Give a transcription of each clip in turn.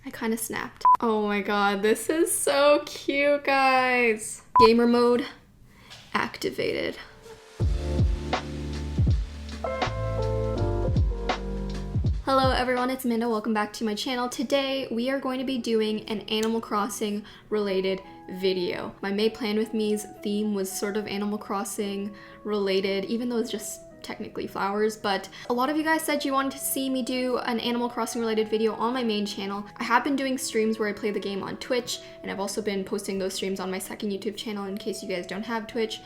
I kind of snapped. Oh my god, this is so cute, guys. Gamer mode activated. Hello everyone, it's Amanda. Welcome back to my channel. Today we are going to be doing an Animal Crossing related video. My May Plan With Me's theme was sort of Animal Crossing related, even though it's just technically flowers, but a lot of you guys said you wanted to see me do an Animal Crossing related video on my main channel. I have been doing streams where I play the game on Twitch, and I've also been posting those streams on my second YouTube channel in case you guys don't have Twitch.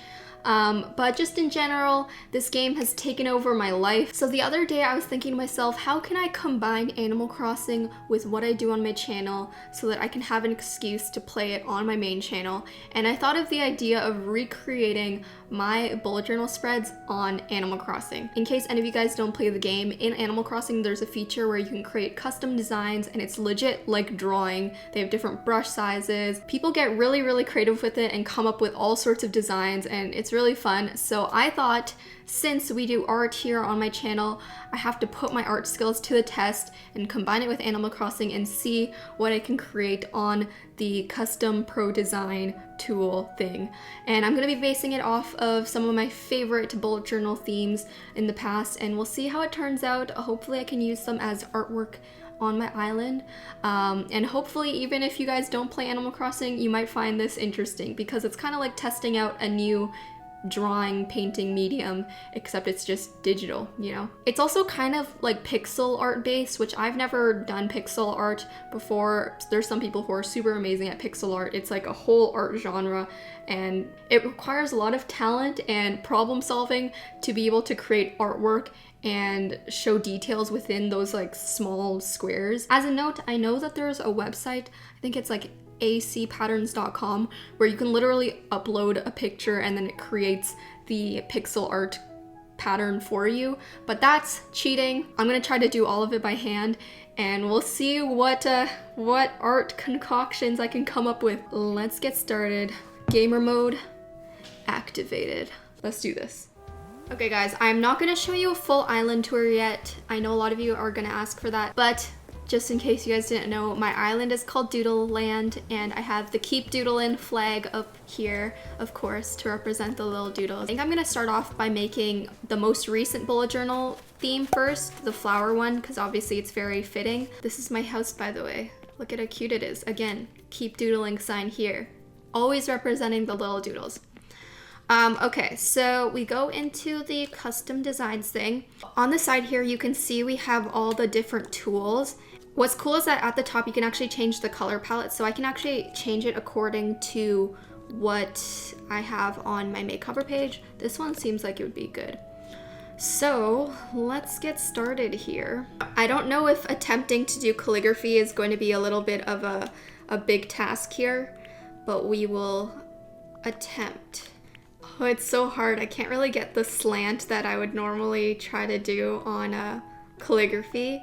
But just in general, this game has taken over my life. So the other day I was thinking to myself, how can I combine Animal Crossing with what I do on my channel so that I can have an excuse to play it on my main channel? And I thought of the idea of recreating my bullet journal spreads on Animal Crossing. In case any of you guys don't play the game, in Animal Crossing there's a feature where you can create custom designs, and it's legit like drawing. They have different brush sizes. People get really creative with it and come up with all sorts of designs, and it's really fun. So I thought, since we do art here on my channel, I have to put my art skills to the test and combine it with Animal Crossing and see what I can create on the custom pro design tool thing. And I'm gonna be basing it off of some of my favorite bullet journal themes in the past, and we'll see how it turns out. Hopefully I can use them as artwork on my island, and hopefully even if you guys don't play Animal Crossing, you might find this interesting, because it's kind of like testing out a new drawing, painting medium, except it's just digital, you know? It's also kind of like pixel art based, which I've never done pixel art before. There's some people who are super amazing at pixel art. It's like a whole art genre, and it requires a lot of talent and problem solving to be able to create artwork and show details within those like small squares. As a note, I know that there's a website, I think it's like acpatterns.com, where you can literally upload a picture and then it creates the pixel art pattern for you, but that's cheating. I'm gonna try to do all of it by hand, and we'll see what art concoctions I can come up with. Let's get started. Gamer mode activated. Let's do this. Okay guys, I'm not gonna show you a full island tour yet. I know a lot of you are gonna ask for that, but just in case you guys didn't know, my island is called Doodle Land, and I have the Keep Doodlin' flag up here, of course, to represent the little doodles. I think I'm gonna start off by making the most recent bullet journal theme first, the flower one, because obviously it's very fitting. This is my house, by the way. Look at how cute it is. Again, Keep Doodling sign here. Always representing the little doodles. Okay, so we go into the custom designs thing. On the side here, you can see we have all the different tools. What's cool is that at the top, you can actually change the color palette, so I can actually change it according to what I have on my May cover page. This one seems like it would be good. So let's get started here. I don't know if attempting to do calligraphy is going to be a little bit of a big task here, but we will attempt. Oh, it's so hard. I can't really get the slant that I would normally try to do on calligraphy.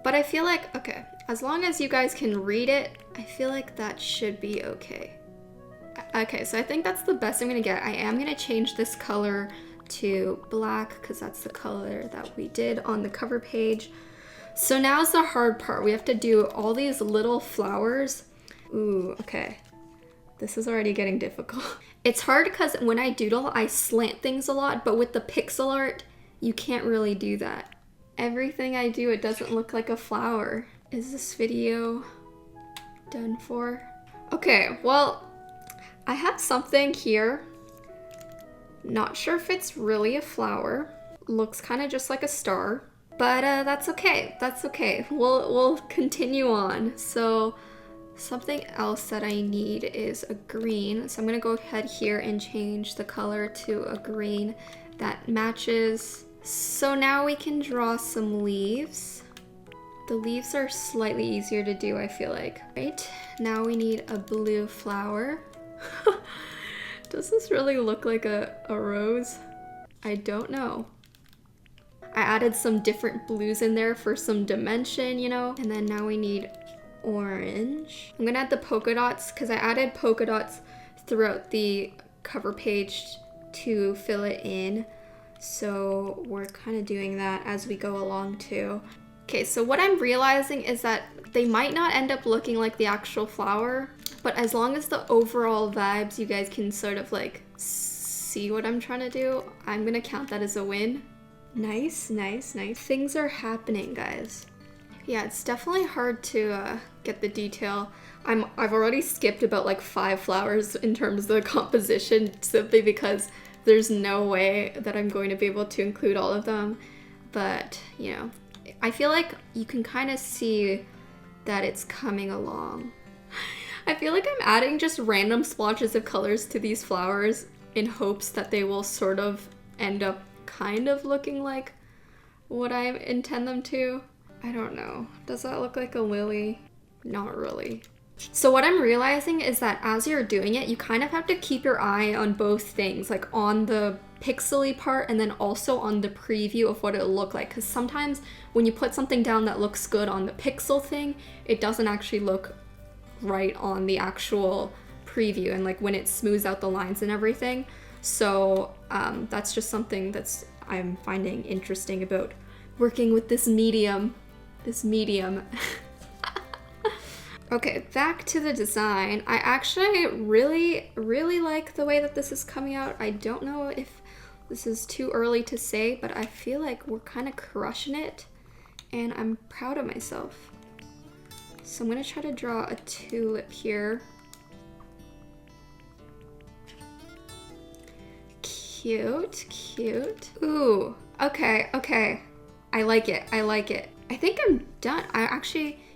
But I feel like, okay, as long as you guys can read it, I feel like that should be okay. Okay, so I think that's the best I'm gonna get. I am gonna change this color to black because that's the color that we did on the cover page. So now's the hard part. We have to do all these little flowers. Ooh, okay. This is already getting difficult. It's hard because when I doodle, I slant things a lot, but with the pixel art, you can't really do that. Everything I do, it doesn't look like a flower. Is this video done for? Okay, well, I have something here. Not sure if it's really a flower. Looks kind of just like a star, but that's okay. That's okay. We'll continue on. So something else that I need is a green. So I'm gonna go ahead here and change the color to a green that matches. So now we can draw some leaves. The leaves are slightly easier to do, I feel like. Right, now we need a blue flower. Does this really look like a rose? I don't know. I added some different blues in there for some dimension, you know? And then now we need orange. I'm gonna add the polka dots because I added polka dots throughout the cover page to fill it in. So we're kind of doing that as we go along too. Okay, so what I'm realizing is that They might not end up looking like the actual flower, but as long as the overall vibes, you guys can sort of like see what I'm trying to do, I'm gonna count that as a win. Nice, nice, nice. Things are happening, guys. Yeah, it's definitely hard to get the detail. I've already skipped about like 5 flowers in terms of the composition, simply because there's no way that I'm going to be able to include all of them. But, you know, I feel like you can kind of see that it's coming along. I feel like I'm adding just random splotches of colors to these flowers in hopes that they will sort of end up kind of looking like what I intend them to. I don't know. Does that look like a lily? Not really. So what I'm realizing is that as you're doing it, you kind of have to keep your eye on both things, like on the pixely part and then also on the preview of what it'll look like. Because sometimes when you put something down that looks good on the pixel thing, it doesn't actually look right on the actual preview and like when it smooths out the lines and everything. So that's just something I'm finding interesting about working with this medium. Okay, back to the design. I actually really, really like the way that this is coming out. I don't know if this is too early to say, but I feel like we're kind of crushing it, and I'm proud of myself. So I'm gonna try to draw a tulip here. Cute, cute. Ooh, okay, okay. I like it, I like it. I think I'm done.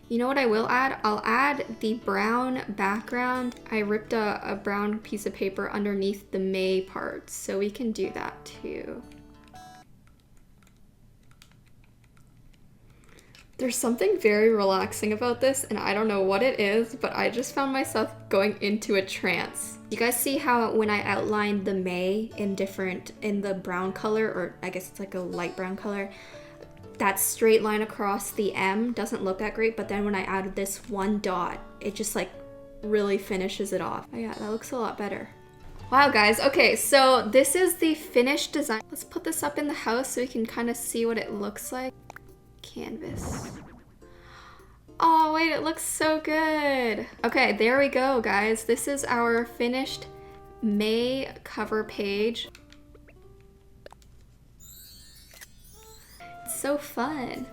You know what I will add? I'll add the brown background. I ripped a brown piece of paper underneath the May parts, so we can do that too. There's something very relaxing about this, and I don't know what it is, but I just found myself going into a trance. You guys see how when I outlined the May in the brown color, or I guess it's like a light brown color, that straight line across the M doesn't look that great, but then when I added this one dot, it just like really finishes it off. Oh yeah, that looks a lot better. Wow guys, okay, so this is the finished design. Let's put this up in the house so we can kind of see what it looks like. Canvas. Oh wait, it looks so good. Okay, there we go guys. This is our finished May cover page. So fun.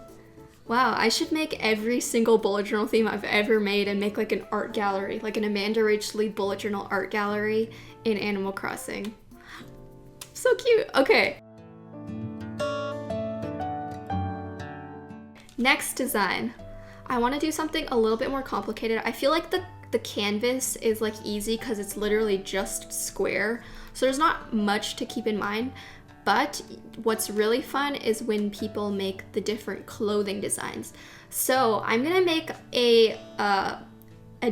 Wow, I should make every single bullet journal theme I've ever made and make like an art gallery, like an AmandaRachLee bullet journal art gallery in Animal Crossing. So cute. Okay. Next design. I want to do something a little bit more complicated. I feel like the canvas is like easy because it's literally just square, so there's not much to keep in mind. But what's really fun is when people make the different clothing designs. So I'm gonna make a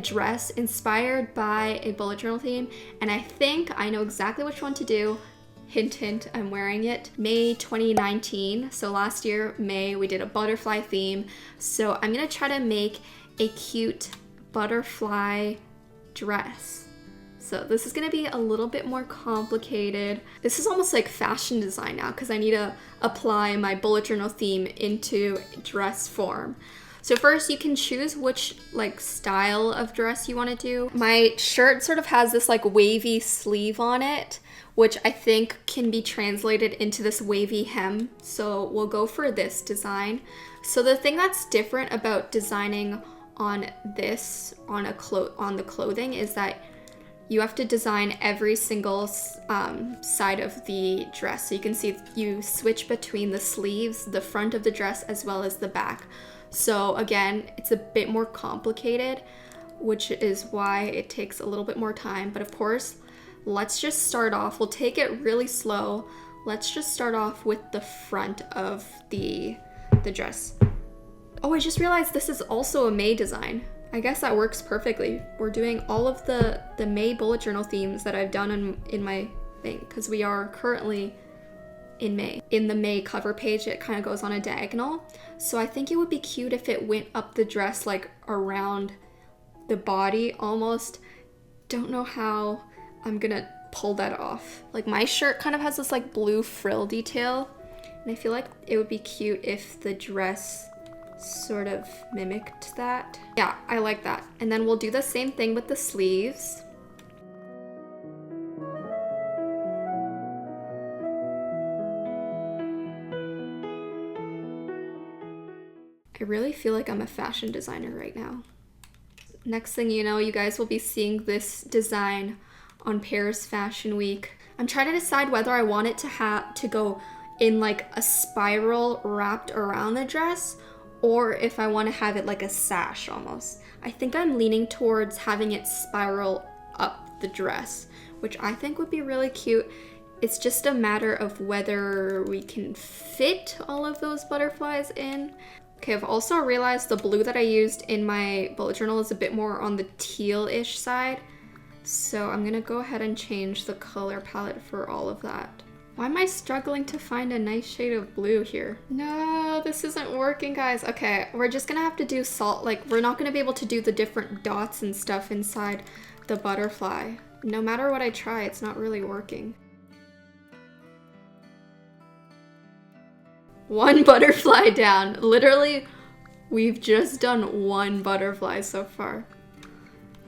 dress inspired by a bullet journal theme, and I think I know exactly which one to do. Hint, hint, I'm wearing it. May 2019, so last year, May, we did a butterfly theme. So I'm gonna try to make a cute butterfly dress. So this is gonna be a little bit more complicated. This is almost like fashion design now because I need to apply my bullet journal theme into dress form. So first you can choose which like style of dress you wanna do. My shirt sort of has this like wavy sleeve on it, which I think can be translated into this wavy hem. So we'll go for this design. So the thing that's different about designing on this, on the clothing, is that you have to design every single side of the dress. So you can see you switch between the sleeves, the front of the dress, as well as the back. So again, it's a bit more complicated, which is why it takes a little bit more time. But of course, let's just start off. We'll take it really slow. Let's just start off with the front of the dress. Oh, I just realized this is also a May design. I guess that works perfectly. We're doing all of the May bullet journal themes that I've done in my thing, because we are currently in May. In the May cover page, it kind of goes on a diagonal. So I think it would be cute if it went up the dress, like around the body almost. Don't know how I'm gonna pull that off. Like my shirt kind of has this like blue frill detail, and I feel like it would be cute if the dress sort of mimicked that. Yeah, I like that. And then we'll do the same thing with the sleeves. I really feel like I'm a fashion designer right now. Next thing you know, you guys will be seeing this design on Paris Fashion Week. I'm trying to decide whether I want it to go in like a spiral wrapped around the dress, or if I want to have it like a sash almost. I think I'm leaning towards having it spiral up the dress, which I think would be really cute. It's just a matter of whether we can fit all of those butterflies in. Okay, I've also realized the blue that I used in my bullet journal is a bit more on the teal-ish side. So I'm gonna go ahead and change the color palette for all of that. Why am I struggling to find a nice shade of blue here? No, this isn't working, guys. Okay, we're just gonna have to do salt. Like, we're not gonna be able to do the different dots and stuff inside the butterfly. No matter what I try, it's not really working. One butterfly down. Literally, we've just done one butterfly so far.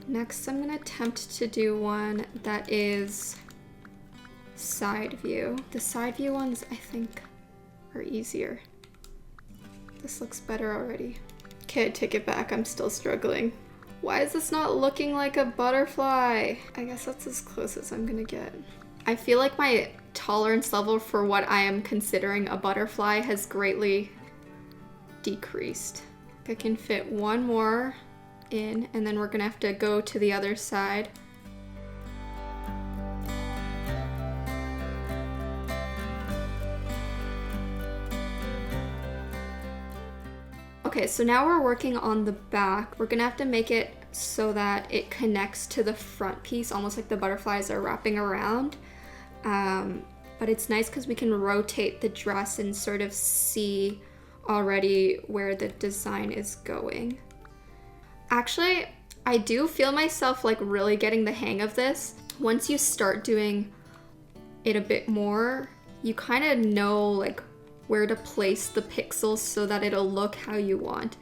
Next, I'm gonna attempt to do one that is side view. The side view ones, I think, are easier. This looks better already. Okay, I take it back. I'm still struggling. Why is this not looking like a butterfly? I guess that's as close as I'm gonna get. I feel like my tolerance level for what I am considering a butterfly has greatly decreased. I can fit one more in, and then we're gonna have to go to the other side. Okay, so now we're working on the back. We're gonna have to make it so that it connects to the front piece, almost like the butterflies are wrapping around. But it's nice because we can rotate the dress and sort of see already where the design is going. Actually, I do feel myself like really getting the hang of this. Once you start doing it a bit more, you kind of know like where to place the pixels so that it'll look how you want.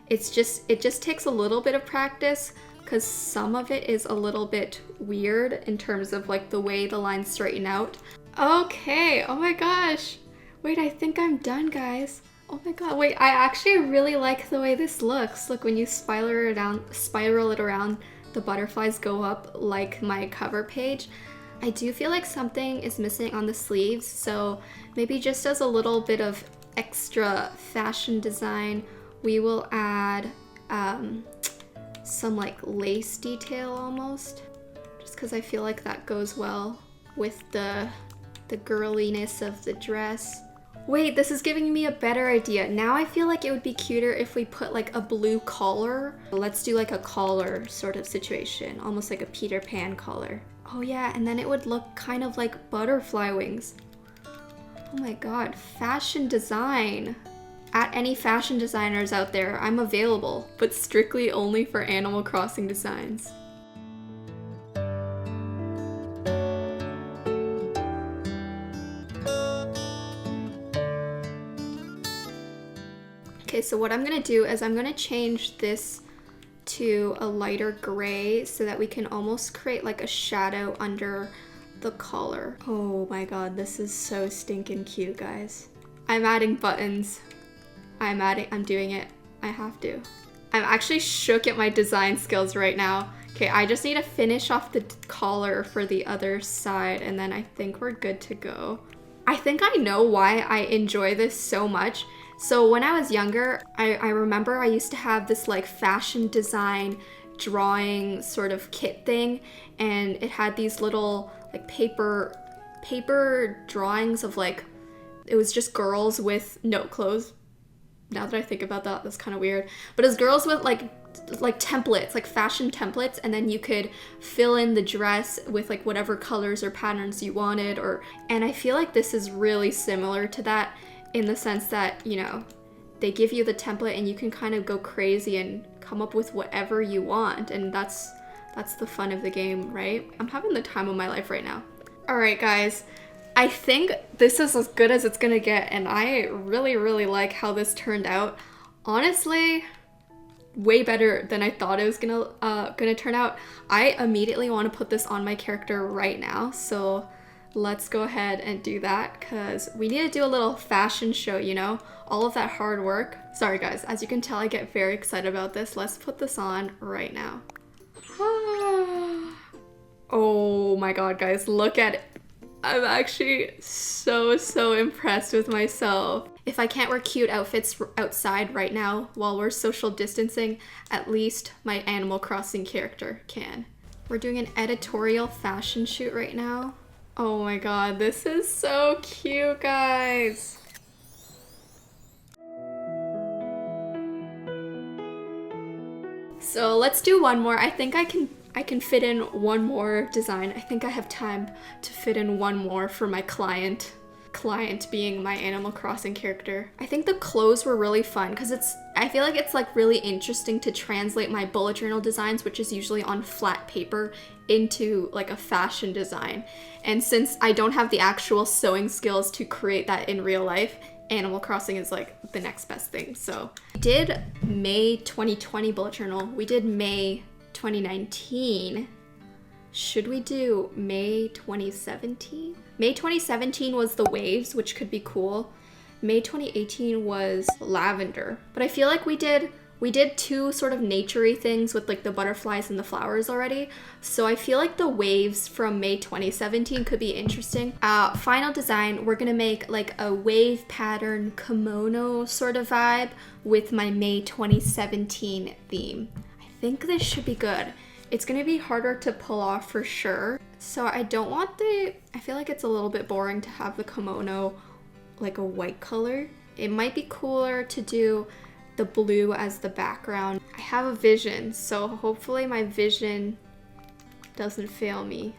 It just takes a little bit of practice because some of it is a little bit weird in terms of like the way the lines straighten out. Okay, oh my gosh. Wait, I think I'm done, guys. Oh my god, wait, I actually really like the way this looks. Look, when you spiral it around, the butterflies go up like my cover page. I do feel like something is missing on the sleeves, so maybe just as a little bit of extra fashion design, we will add some like lace detail almost, just because I feel like that goes well with the girliness of the dress. Wait, this is giving me a better idea. Now I feel like it would be cuter if we put like a blue collar. Let's do like a collar sort of situation, almost like a Peter Pan collar. Oh yeah, and then it would look kind of like butterfly wings. Oh my god, fashion design. At any fashion designers out there, I'm available, but strictly only for Animal Crossing designs. Okay, so what I'm gonna do is I'm gonna change this to a lighter gray so that we can almost create like a shadow under the collar. Oh my god, this is so stinking cute, guys. I'm adding buttons. I'm doing it. I have to. I'm actually shook at my design skills right now. Okay, I just need to finish off the collar for the other side and then I think we're good to go. I think I know why I enjoy this so much. So when I was younger, I remember I used to have this like fashion design drawing sort of kit thing, and it had these little like paper drawings of like, it was just girls with no clothes. Now that I think about that, that's kind of weird. But it was girls with like templates, like fashion templates, and then you could fill in the dress with like whatever colors or patterns you wanted, and I feel like this is really similar to that in the sense that, you know, they give you the template and you can kind of go crazy and come up with whatever you want, and that's the fun of the game, right? I'm having the time of my life right now. All right, guys. I think this is as good as it's gonna get, and I really, really like how this turned out. Honestly, way better than I thought it was gonna turn out. I immediately want to put this on my character right now, so let's go ahead and do that because we need to do a little fashion show, you know? All of that hard work. Sorry guys, as you can tell, I get very excited about this. Let's put this on right now. Oh my god, guys, look at it. I'm actually so impressed with myself. If I can't wear cute outfits outside right now while we're social distancing, at least my Animal Crossing character can. We're doing an editorial fashion shoot right now. Oh my god, this is so cute, guys. So let's do one more. I think I can fit in one more design. I think I have time to fit in one more for my client being my Animal Crossing character. I think the clothes were really fun because I feel like it's like really interesting to translate my bullet journal designs, which is usually on flat paper, into like a fashion design. And since I don't have the actual sewing skills to create that in real life, Animal Crossing is like the next best thing. So we did May 2020 bullet journal. We did May 2019. Should we do May 2017? May 2017 was the waves, which could be cool. May 2018 was lavender. But I feel like we did two sort of naturey things with like the butterflies and the flowers already. So I feel like the waves from May 2017 could be interesting. Final design, we're gonna make like a wave pattern kimono sort of vibe with my May 2017 theme. I think this should be good. It's gonna be harder to pull off for sure. So I don't want I feel like it's a little bit boring to have the kimono like a white color. It might be cooler to do the blue as the background. I have a vision, so hopefully my vision doesn't fail me.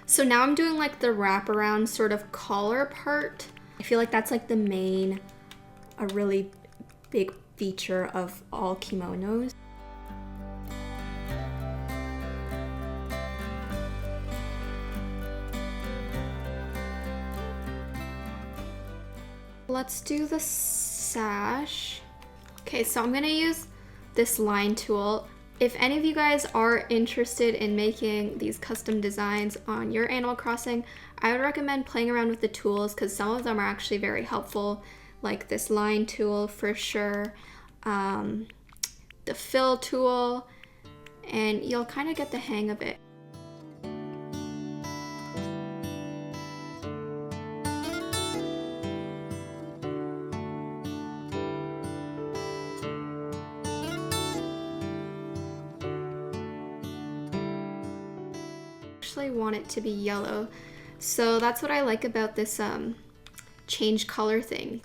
So now I'm doing like the wraparound sort of collar part. I feel like that's like a really big feature of all kimonos. Let's do the sash. Okay, so I'm gonna use this line tool. If any of you guys are interested in making these custom designs on your Animal Crossing, I would recommend playing around with the tools because some of them are actually very helpful, like this line tool for sure, the fill tool, and you'll kind of get the hang of it. Want it to be yellow, so that's what I like about this change color thing.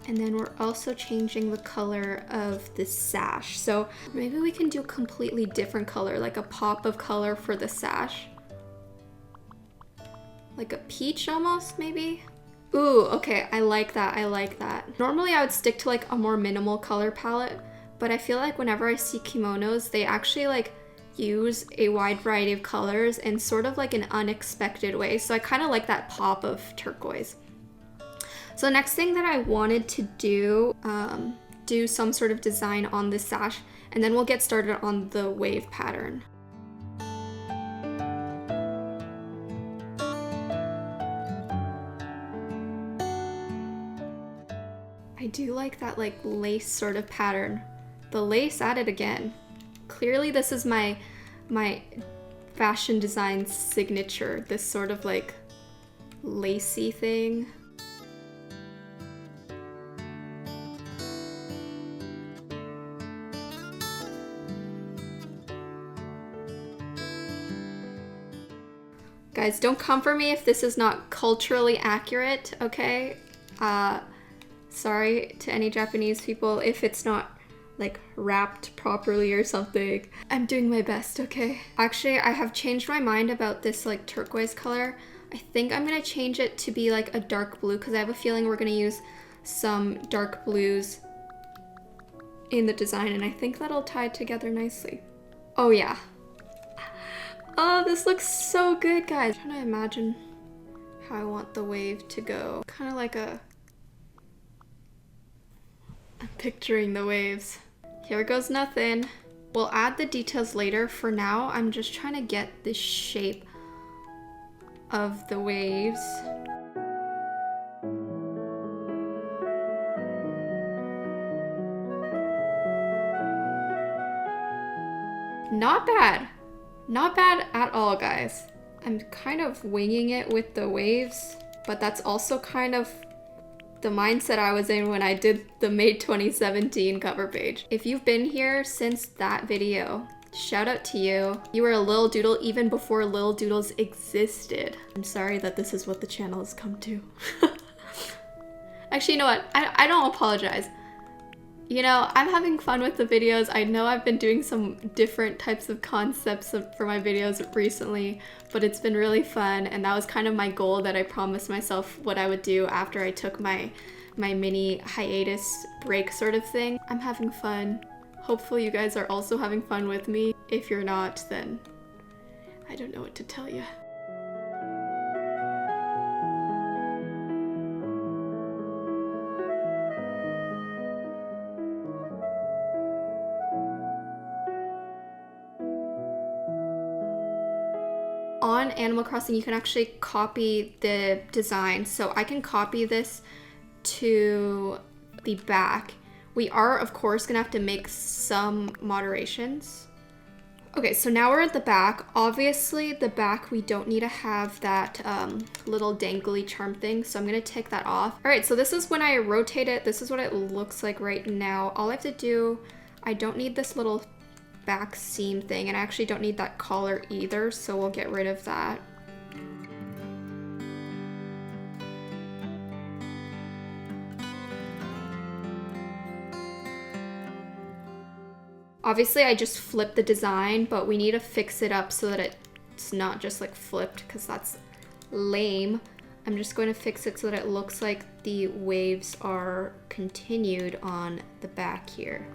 And then we're also changing the color of the sash, so maybe we can do a completely different color, like a pop of color for the sash, like a peach almost, maybe. Ooh, okay, I like that. Normally I would stick to like a more minimal color palette, but I feel like whenever I see kimonos, they actually like use a wide variety of colors in sort of like an unexpected way. So I kind of like that pop of turquoise. So the next thing that I wanted to do some sort of design on this sash, and then we'll get started on the wave pattern. I do like that like lace sort of pattern. The lace at it again. Clearly this is my fashion design signature, this sort of like lacy thing. Guys, don't come for me if this is not culturally accurate, okay? Sorry to any Japanese people if it's not like wrapped properly or something. I'm doing my best, okay? Actually, I have changed my mind about this like turquoise color. I think I'm gonna change it to be like a dark blue because I have a feeling we're gonna use some dark blues in the design, and I think that'll tie together nicely. Oh yeah. Oh, this looks so good, guys. I'm trying to imagine how I want the wave to go. Kind of like a I'm picturing the waves. Here goes nothing. We'll add the details later. For now, I'm just trying to get the shape of the waves. Not bad. Not bad at all, guys. I'm kind of winging it with the waves, but that's also kind of the mindset I was in when I did the May 2017 cover page. If you've been here since that video, shout out to you. You were a Lil Doodle even before Lil Doodles existed. I'm sorry that this is what the channel has come to. Actually, you know what? I don't apologize. You know, I'm having fun with the videos. I know I've been doing some different types of concepts for my videos recently, but it's been really fun, and that was kind of my goal that I promised myself what I would do after I took my mini hiatus break sort of thing. I'm having fun. Hopefully you guys are also having fun with me. If you're not, then I don't know what to tell you. On Animal Crossing, you can actually copy the design. So I can copy this to the back. We are, of course, gonna have to make some moderations. Okay, so now we're at the back. Obviously, the back, we don't need to have that little dangly charm thing, so I'm gonna take that off. All right, so this is when I rotate it. This is what it looks like right now. All I have to do, I don't need this little back seam thing, and I actually don't need that collar either, so we'll get rid of that. Obviously I just flipped the design, but we need to fix it up so that it's not just like flipped, because that's lame. I'm just going to fix it so that it looks like the waves are continued on the back here.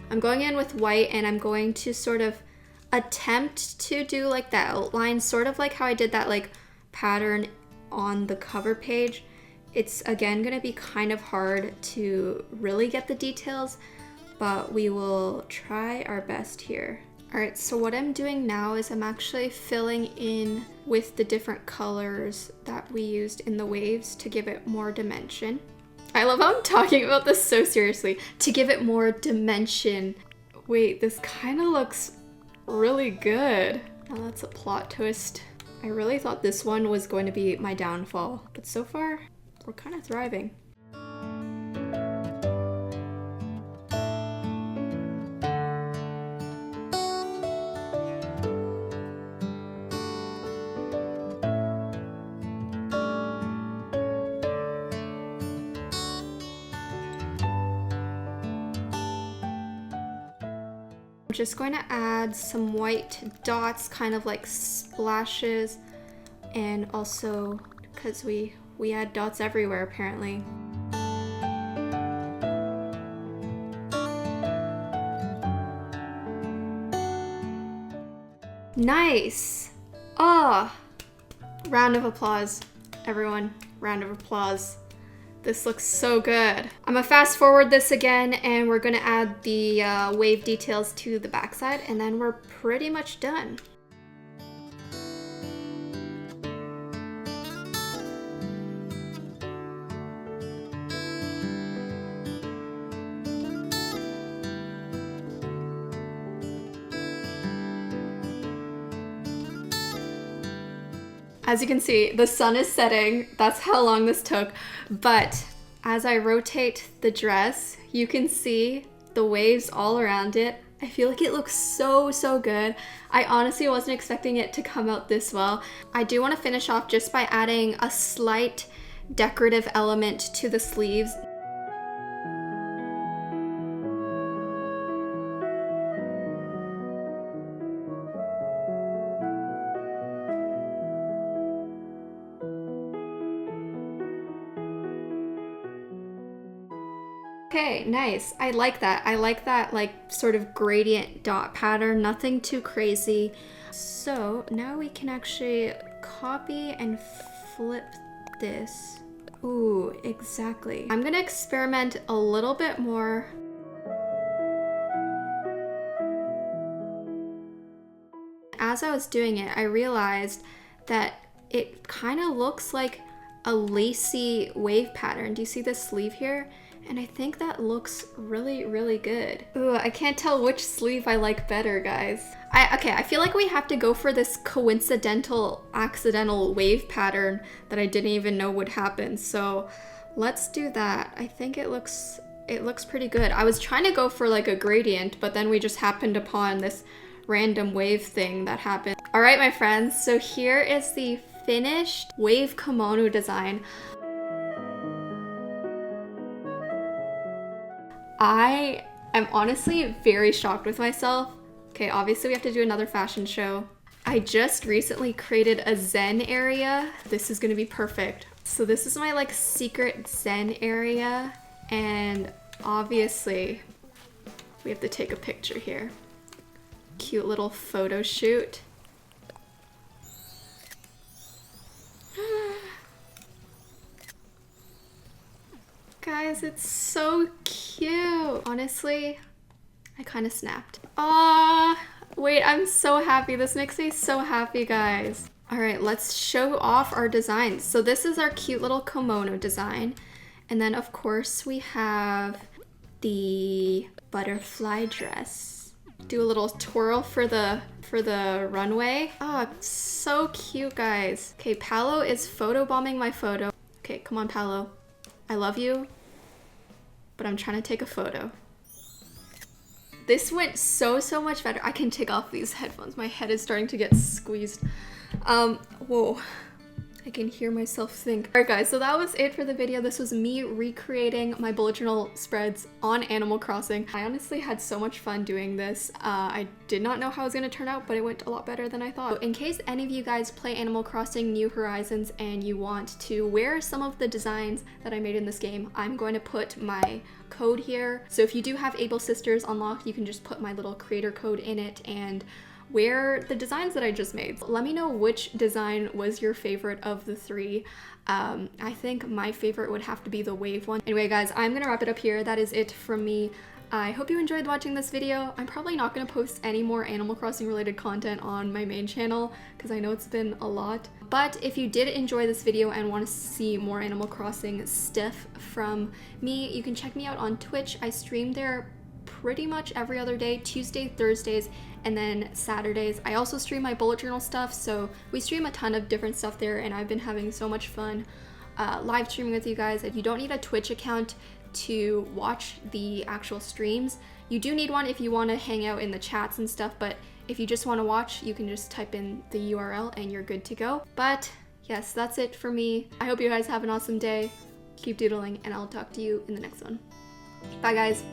I'm going in with white, and I'm going to sort of attempt to do like that outline, sort of like how I did that like pattern on the cover page. It's again gonna be kind of hard to really get the details, but we will try our best here. All right, so what I'm doing now is I'm actually filling in with the different colors that we used in the waves to give it more dimension. I love how I'm talking about this so seriously. To give it more dimension. Wait, this kind of looks really good. Now that's a plot twist. I really thought this one was going to be my downfall, but so far, we're kind of thriving. I'm just going to add some white dots, kind of like splashes, and also because we add dots everywhere apparently. Nice! Ah! Round of applause, everyone. Round of applause. This looks so good. I'm gonna fast forward this again, and we're gonna add the wave details to the backside, and then we're pretty much done. As you can see, the sun is setting. That's how long this took. But as I rotate the dress, you can see the waves all around it. I feel like it looks so, so good. I honestly wasn't expecting it to come out this well. I do want to finish off just by adding a slight decorative element to the sleeves. Okay, nice. I like that. I like that like sort of gradient dot pattern, nothing too crazy. So now we can actually copy and flip this. Ooh, exactly. I'm gonna experiment a little bit more. As I was doing it, I realized that it kind of looks like a lacy wave pattern. Do you see this sleeve here? And I think that looks really, really good. Ooh, I can't tell which sleeve I like better, guys. Okay, I feel like we have to go for this coincidental, accidental wave pattern that I didn't even know would happen. So let's do that. I think it looks pretty good. I was trying to go for like a gradient, but then we just happened upon this random wave thing that happened. All right, my friends, so here is the finished wave kimono design. I am honestly very shocked with myself. Okay, obviously we have to do another fashion show. I just recently created a Zen area. This is gonna be perfect. So this is my like secret Zen area, and obviously we have to take a picture here. Cute little photo shoot. Guys, it's so cute. Honestly, I kind of snapped. Ah, wait, I'm so happy. This makes me so happy, guys. All right, let's show off our designs. So this is our cute little kimono design. And then of course we have the butterfly dress. Do a little twirl for the runway. Oh, so cute, guys. Okay, Paolo is photobombing my photo. Okay, come on, Paolo. I love you, but I'm trying to take a photo. This went so much better. I can take off these headphones. My head is starting to get squeezed. Whoa. I can hear myself think. Alright guys, so that was it for the video. This was me recreating my bullet journal spreads on Animal Crossing. I honestly had so much fun doing this. I did not know how it was gonna turn out, but it went a lot better than I thought. So in case any of you guys play Animal Crossing New Horizons and you want to wear some of the designs that I made in this game, I'm going to put my code here. So if you do have Able Sisters unlocked, you can just put my little creator code in it and wear the designs that I just made. Let me know which design was your favorite of the three. I think my favorite would have to be the wave one. Anyway guys, I'm gonna wrap it up here. That is it from me. I hope you enjoyed watching this video. I'm probably not gonna post any more Animal Crossing related content on my main channel because I know it's been a lot. But if you did enjoy this video and want to see more Animal Crossing stuff from me, you can check me out on Twitch. I stream there pretty much every other day, Tuesday, Thursdays, and then Saturdays. I also stream my bullet journal stuff, so we stream a ton of different stuff there, and I've been having so much fun live streaming with you guys. If you don't need a Twitch account to watch the actual streams, you do need one if you want to hang out in the chats and stuff, but if you just want to watch, you can just type in the URL and you're good to go. But yes, that's it for me. I hope you guys have an awesome day. Keep doodling, and I'll talk to you in the next one. Bye guys.